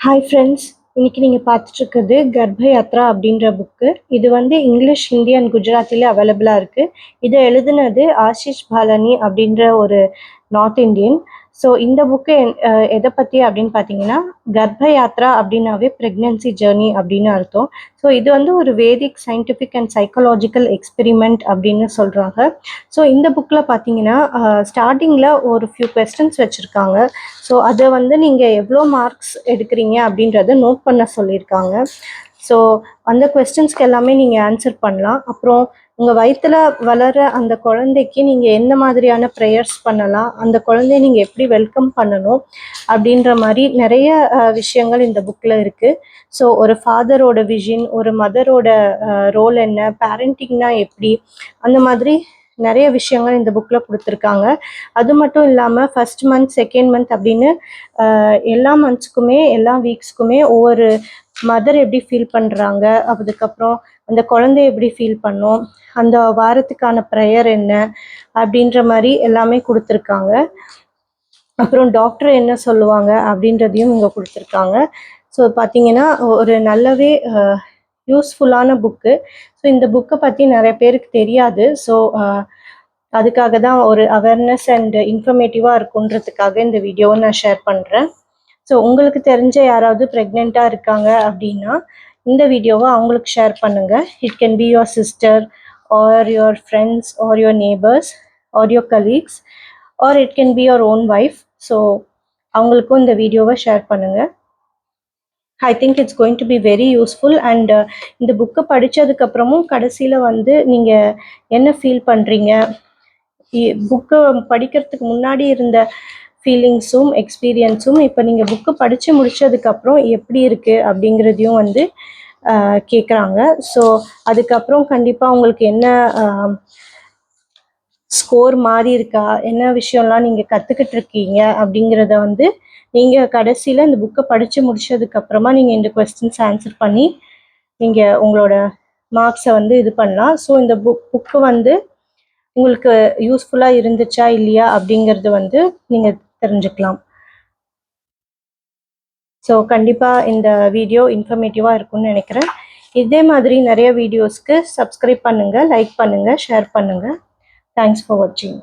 Hi friends, இன்னைக்கு நீங்கள் பார்த்துட்ருக்குது கர்ப்ப யாத்ரா அப்படின்ற புக்கு. இது வந்து இங்கிலீஷ், ஹிந்தி அண்ட் குஜராத்திலே அவைலபிளாக இருக்குது. இதை எழுதுனது ஆஷிஷ் பாலனி அப்படின்ற ஒரு நார்த் இந்தியன். ஸோ இந்த புக்கு எதை பற்றி அப்படின்னு பார்த்தீங்கன்னா, கர்ப்ப யாத்ரா அப்படின்னாவே ப்ரெக்னென்சி ஜேர்னி அப்படின்னு அர்த்தம். ஸோ இது வந்து ஒரு வேதிக் சயின்டிஃபிக் அண்ட் சைக்காலஜிக்கல் எக்ஸ்பெரிமெண்ட் அப்படின்னு சொல்கிறாங்க. ஸோ இந்த புக்கில் பார்த்தீங்கன்னா ஸ்டார்டிங்கில் ஒரு ஃபியூ கொஸ்டின்ஸ் வச்சுருக்காங்க. ஸோ அதை வந்து நீங்கள் எவ்வளோ மார்க்ஸ் எடுக்கிறீங்க அப்படின்றத நோட் பண்ண சொல்லியிருக்காங்க. ஸோ அந்த கொஸ்டின்ஸ்க்கு எல்லாமே நீங்கள் ஆன்சர் பண்ணலாம். அப்புறம் உங்கள் வயிற்றில் வளர அந்த குழந்தைக்கு நீங்கள் எந்த மாதிரியான ப்ரேயர்ஸ் பண்ணலாம், அந்த குழந்தைய நீங்கள் எப்படி வெல்கம் பண்ணணும் அப்படின்ற மாதிரி நிறைய விஷயங்கள் இந்த புக்கில் இருக்குது. ஸோ ஒரு ஃபாதரோட விஷன், ஒரு மதரோட ரோல் என்ன, பேரண்டிங்னா எப்படி, அந்த மாதிரி நிறைய விஷயங்கள் இந்த புக்கில் கொடுத்துருக்காங்க. அது மட்டும் இல்லாமல் ஃபஸ்ட் மந்த், செகண்ட் மந்த் அப்படின்னு எல்லா மந்த்ஸ்க்குமே எல்லா வீக்ஸ்க்குமே ஒவ்வொரு மதர் எப்படி ஃபீல் பண்ணுறாங்க, அதுக்கப்புறம் அந்த குழந்தைய எப்படி ஃபீல் பண்ணும், அந்த வாரத்துக்கான ப்ரேயர் என்ன அப்படின்ற மாதிரி எல்லாமே கொடுத்துருக்காங்க. அப்புறம் டாக்டர் என்ன சொல்லுவாங்க அப்படின்றதையும் இங்கே கொடுத்துருக்காங்க. ஸோ பார்த்தீங்கன்னா ஒரு நல்லாவே யூஸ்ஃபுல்லான புக்கு. ஸோ இந்த புக்கை பற்றி நிறைய பேருக்கு தெரியாது. ஸோ அதுக்காக தான் ஒரு அவேர்னஸ் அண்ட் இன்ஃபர்மேட்டிவாக இருக்குன்றதுக்காக இந்த வீடியோவை நான் ஷேர் பண்ணுறேன். ஸோ உங்களுக்கு தெரிஞ்ச யாராவது ப்ரெக்னெண்ட்டாக இருக்காங்க அப்படின்னா இந்த வீடியோவை அவங்களுக்கு ஷேர் பண்ணுங்கள். It can be your sister or your friends or your neighbours or your colleagues or it can be your own wife. So அவங்களுக்கும் இந்த வீடியோவை ஷேர் பண்ணுங்கள். I think it's going to be very useful. And இந்த புக்கை படித்ததுக்கப்புறமும் கடைசியில் வந்து நீங்கள் என்ன ஃபீல் பண்ணுறீங்க, புக்கை படிக்கிறதுக்கு முன்னாடி இருந்த ஃபீலிங்ஸும் எக்ஸ்பீரியன்ஸும் இப்போ நீங்கள் புக்கு படித்து முடித்ததுக்கப்புறம் எப்படி இருக்குது அப்படிங்கிறதையும் வந்து கேட்குறாங்க. ஸோ அதுக்கப்புறம் கண்டிப்பாக உங்களுக்கு என்ன ஸ்கோர் மாறி இருக்கா, என்ன விஷயம்லாம் நீங்கள் கற்றுக்கிட்டு இருக்கீங்க அப்படிங்கிறத வந்து நீங்கள் கடைசியில் இந்த புக்கை படித்து முடித்ததுக்கப்புறமா நீங்கள் இந்த கொஸ்டின்ஸ் ஆன்சர் பண்ணி நீங்கள் உங்களோட மார்க்ஸை வந்து இது பண்ணலாம். ஸோ இந்த புக்கு வந்து உங்களுக்கு யூஸ்ஃபுல்லாக இருந்துச்சா இல்லையா அப்படிங்கிறது வந்து நீங்கள் தெரிஞ்சுக்கலாம். ஸோ கண்டிப்பாக இந்த வீடியோ இன்ஃபர்மேட்டிவாக இருக்கும்னு நினைக்கிறேன். இதே மாதிரி நிறைய வீடியோஸ்க்கு சப்ஸ்கிரைப் பண்ணுங்கள், லைக் பண்ணுங்கள், ஷேர் பண்ணுங்கள். தேங்க்ஸ் ஃபார் வாட்சிங்.